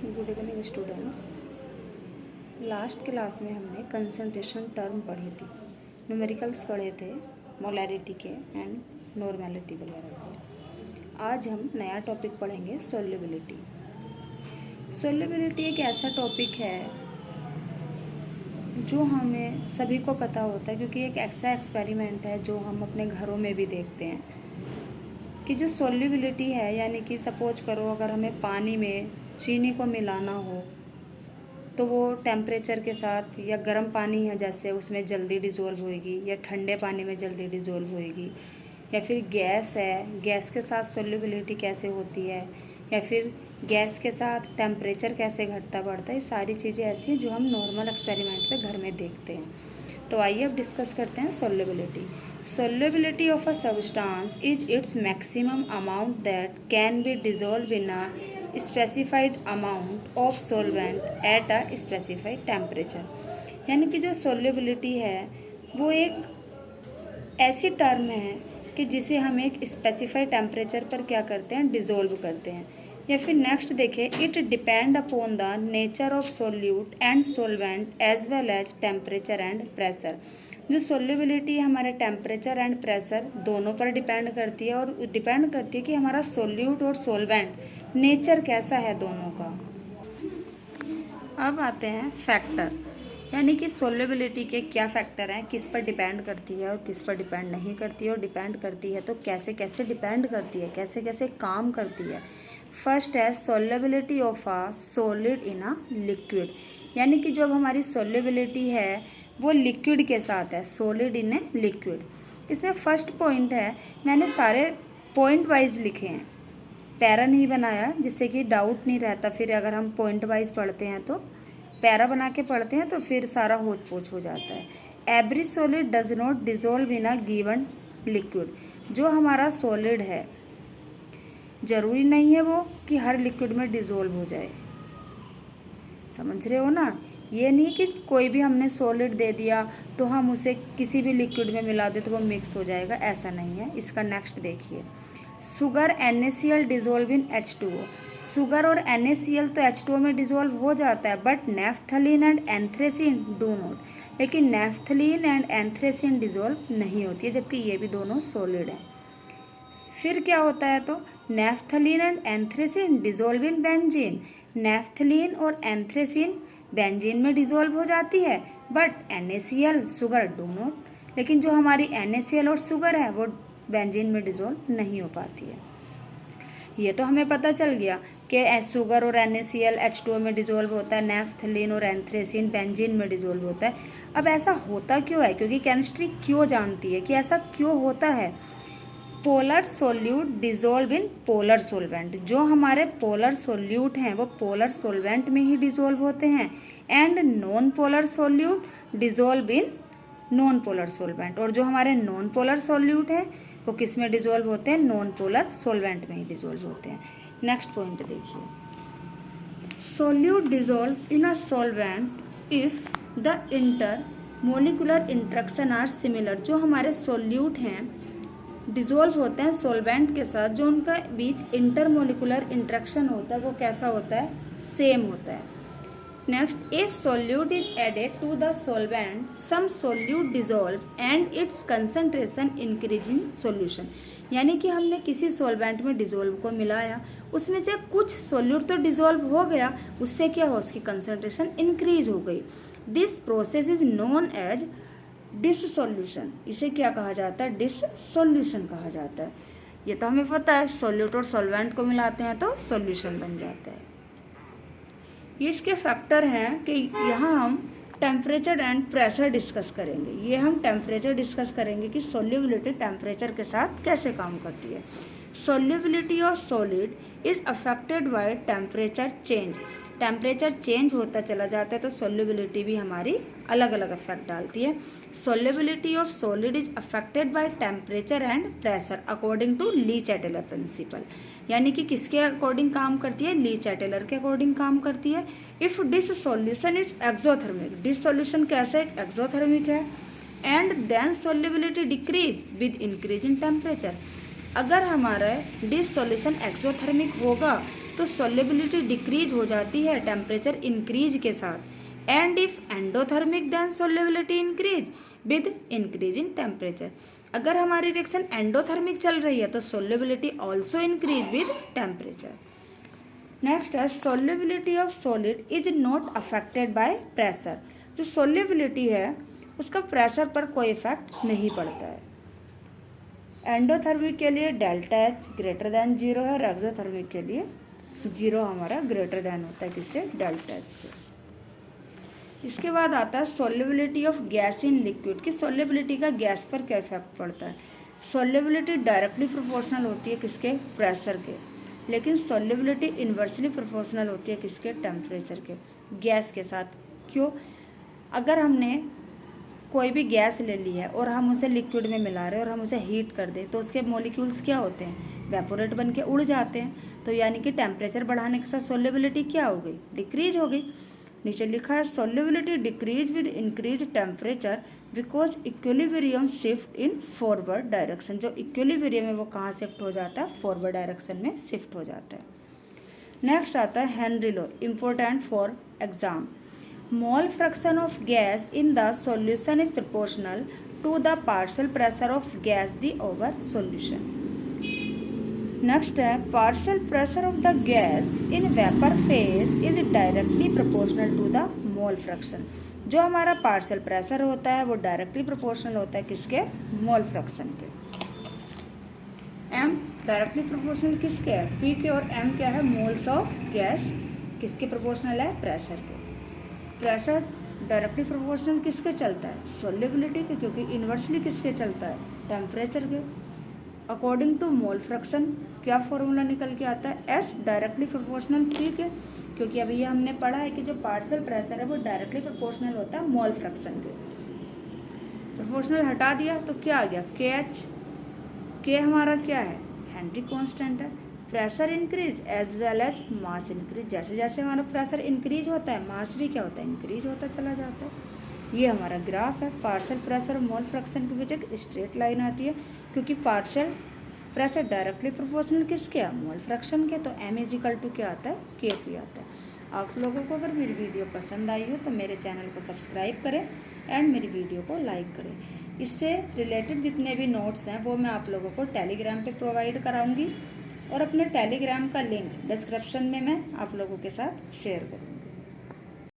Good evening students. Last class में हमने concentration term पढ़ी थी, न्यूमेरिकल्स पढ़े थे, मोलैरिटी के एंड नॉर्मेलिटी वगैरह के। आज हम नया टॉपिक पढ़ेंगे सोल्युबिलिटी। सोल्युबिलिटी एक ऐसा टॉपिक है जो हमें सभी को पता होता है, क्योंकि एक ऐसा एक्सपेरिमेंट है जो हम अपने घरों में भी देखते हैं कि जो सोल्युबिलिटी है, यानी कि सपोज करो अगर हमें पानी में चीनी को मिलाना हो तो वो टेम्परेचर के साथ, या गर्म पानी है जैसे उसमें जल्दी डिज़ोल्व होएगी, या ठंडे पानी में जल्दी डिज़ोल्व होएगी, या फिर गैस है, गैस के साथ सोल्युबिलिटी कैसे होती है, या फिर गैस के साथ टेम्परेचर कैसे घटता बढ़ता है। ये सारी चीज़ें ऐसी हैं जो हम नॉर्मल एक्सपेरिमेंट पे घर में देखते हैं। तो आइए अब डिस्कस करते हैं solubility. Solubility of a substance is its maximum amount that can be dissolve in a specified amount of solvent at a specified temperature. यानी कि जो सोल्युबिलिटी है वो एक ऐसी टर्म है कि जिसे हम एक स्पेसिफाइड टेम्परेचर पर क्या करते हैं, डिज़ोल्व करते हैं। या फिर नेक्स्ट देखें, it depend upon the nature of solute and solvent as well as temperature and pressure. जो सोल्युबिलिटी हमारे टेम्परेचर एंड प्रेशर दोनों पर डिपेंड करती है, और डिपेंड करती है कि हमारा सोल्यूट और सोलवेंट नेचर कैसा है दोनों का। अब आते हैं फैक्टर, यानी कि सोल्युबिलिटी के क्या फैक्टर हैं, किस पर डिपेंड करती है और किस पर डिपेंड नहीं करती है, और डिपेंड करती है तो कैसे कैसे डिपेंड करती है, कैसे कैसे काम करती है। फर्स्ट है solubility of a solid in a liquid, यानी कि जो हमारी सोल्युबिलिटी है वो लिक्विड के साथ है, सॉलिड इन ए लिक्विड। इसमें फर्स्ट पॉइंट है, मैंने सारे पॉइंट वाइज लिखे हैं, पैरा नहीं बनाया जिससे कि डाउट नहीं रहता। फिर अगर हम पॉइंट वाइज पढ़ते हैं तो पैरा बना के पढ़ते हैं तो फिर सारा होच पोच हो जाता है। Every solid does not dissolve in a given liquid. जो हमारा सॉलिड है ज़रूरी नहीं है वो कि हर लिक्विड में डिज़ोल्व हो जाए, समझ रहे हो ना। ये नहीं कि कोई भी हमने सॉलिड दे दिया तो हम उसे किसी भी लिक्विड में मिला दे तो वो मिक्स हो जाएगा, ऐसा नहीं है। इसका नेक्स्ट देखिए, sugar NaCl dissolve in H2O। Sugar और NaCl तो H2O में डिज़ोल्व हो जाता है, but naphthalene and anthracene do not. लेकिन नेफ्थलीन एंड एंथ्रेसिन डिज़ोल्व नहीं होती है, जबकि ये भी दोनों सॉलिड हैं। फिर क्या होता है, तो naphthalene and anthracene dissolve in benzene. Naphthalene और एंथ्रेसिन बेंजीन में डिज़ोल्व हो जाती है, but NaCl sugar do not. लेकिन जो हमारी NaCl और शुगर है वो बेंजीन में डिज़ोल्व नहीं हो पाती है। ये तो हमें पता चल गया कि शुगर और NaCl H2O में डिज़ोल्व होता है, नेफ्थलीन और एंथ्रेसिन बेंजीन में डिज़ोल्व होता है। अब ऐसा होता क्यों है, क्योंकि केमिस्ट्री क्यों जानती है कि ऐसा क्यों होता है। Polar solute dissolve in polar solvent. जो हमारे पोलर सोल्यूट हैं वो पोलर सोलवेंट में ही डिज़ोल्व होते हैं, and non polar solute dissolve in non polar solvent. और जो हमारे नॉन पोलर सोल्यूट हैं वो किस में डिज़ोल्व होते हैं, नॉन पोलर सोलवेंट में ही डिज़ोल्व होते हैं। नेक्स्ट पॉइंट देखिए, solute dissolve in a solvent if the intermolecular interaction are similar. जो हमारे सोल्यूट हैं डिज़ोल्व होते हैं सॉल्वेंट के साथ, जो उनका बीच इंटरमोलिकुलर इंट्रैक्शन होता है वो कैसा होता है, सेम होता है। Next, a solute is added to the solvent, some solute dissolve and its concentration increase in solution. यानी कि हमने किसी सॉल्वेंट में डिज़ोल्व को मिलाया, उसमें जब कुछ सोल्यूट तो डिज़ोल्व हो गया, उससे क्या हो, उसकी कंसंट्रेशन इंक्रीज हो गई। This process is known as dissolution. इसे क्या कहा जाता है, डिससोल्यूशन कहा जाता है। ये तो हमें पता है, सोल्यूट और सॉल्वेंट को मिलाते हैं तो सॉल्यूशन बन जाता है। ये इसके फैक्टर हैं कि यहाँ हम टेम्परेचर एंड प्रेशर डिस्कस करेंगे। ये हम टेम्परेचर डिस्कस करेंगे कि सोल्युबिलिटी टेम्परेचर के साथ कैसे काम करती है। Solubility of solid is affected by temperature change. Temperature change होता चला जाता है तो सोल्युबिलिटी भी हमारी अलग अलग इफेक्ट डालती है। Solubility of solid is affected by temperature and pressure according to Le Chatelier principle. यानी कि किसके अकॉर्डिंग काम करती है, ली चैटेलर के अकॉर्डिंग काम करती है। If this solution is exothermic, this solution कैसे एक्सोथर्मिक है, and then solubility decrease with increase in temperature. अगर हमारा डिस सॉल्यूशन एक्सोथर्मिक होगा तो सॉल्युबिलिटी डिक्रीज हो जाती है टेम्परेचर इंक्रीज के साथ। And if endothermic then solubility increase with increase in temperature. अगर हमारी रिएक्शन एंडोथर्मिक चल रही है तो solubility also increase with temperature. Next है solubility of solid is not affected by pressure. जो सॉल्युबिलिटी है उसका प्रेशर पर कोई इफेक्ट नहीं पड़ता है। एंडोथर्मिक के लिए डेल्टा एच ग्रेटर दैन 0 है और एक्सोथर्मिक के लिए 0 हमारा ग्रेटर दैन होता है किससे, डेल्टा एच से। इसके बाद आता है solubility of gas in liquid की सॉल्युबिलिटी का गैस पर क्या इफेक्ट पड़ता है। सॉल्युबिलिटी डायरेक्टली प्रोपोर्शनल होती है किसके, प्रेशर के, लेकिन सॉल्युबिलिटी इन्वर्सली प्रोपोर्शनल होती है किसके, टेम्परेचर के, गैस के साथ। क्यों, अगर हमने कोई भी गैस ले ली है और हम उसे लिक्विड में मिला रहे हैं और हम उसे हीट कर दें तो उसके मॉलिक्यूल्स क्या होते हैं, वेपोरेट बन के उड़ जाते हैं। तो यानी कि टेम्परेचर बढ़ाने के साथ सॉल्युबिलिटी क्या हो गई, डिक्रीज हो गई। नीचे लिखा है solubility decrease with increase temperature because equilibrium shift in forward direction. जो इक्विलिब्रियम है वो कहाँ शिफ्ट हो जाता है, फॉरवर्ड डायरेक्शन में शिफ्ट हो जाता है। नेक्स्ट आता है Henry law, important for exam. Mole fraction of gas in the solution is proportional to the partial pressure of gas the over solution. Next है partial pressure of the gas in vapor phase is directly proportional to the mole fraction. जो हमारा partial pressure होता है वो directly proportional होता है किसके, mole fraction के। m डायरेक्टली प्रोपोर्शनल किसके है, p के, और m क्या है, मोल्स ऑफ गैस किसके प्रोपोर्शनल है, प्रेशर के। प्रेशर डायरेक्टली प्रोपोर्शनल किसके चलता है, सॉल्युबिलिटी के, क्योंकि इन्वर्सली किसके चलता है, टेम्परेचर के। अकॉर्डिंग टू मोल फ्रैक्शन क्या फॉर्मूला निकल के आता है, एस डायरेक्टली प्रोपोर्शनल पी के, क्योंकि अभी ये हमने पढ़ा है कि जो पार्शियल प्रेशर है वो डायरेक्टली प्रोपोर्शनल होता है मोल फ्रैक्शन के। प्रोपोर्शनल हटा दिया तो क्या आ गया, के एच, के हमारा क्या है, हेनरी कांस्टेंट है। Pressure increase as well as mass increase, जैसे जैसे हमारा प्रेशर इंक्रीज होता है मास भी क्या होता है, इंक्रीज होता चला जाता है। ये हमारा ग्राफ है, पार्शियल प्रेशर और मोल फ्रैक्शन के बीच एक स्ट्रेट लाइन आती है, क्योंकि पार्शियल प्रेशर डायरेक्टली प्रोपोर्शनल किसके, मोल फ्रैक्शन के, तो m इजिकल टू क्या आता है, Kp आता है। आप लोगों को अगर मेरी वीडियो पसंद आई हो तो मेरे चैनल को सब्सक्राइब करें एंड मेरी वीडियो को लाइक करें। इससे रिलेटेड जितने भी नोट्स हैं वो मैं आप लोगों को टेलीग्राम पे प्रोवाइड कराऊंगी और अपने टेलीग्राम का लिंक डिस्क्रिप्शन में मैं आप लोगों के साथ शेयर करूँगी।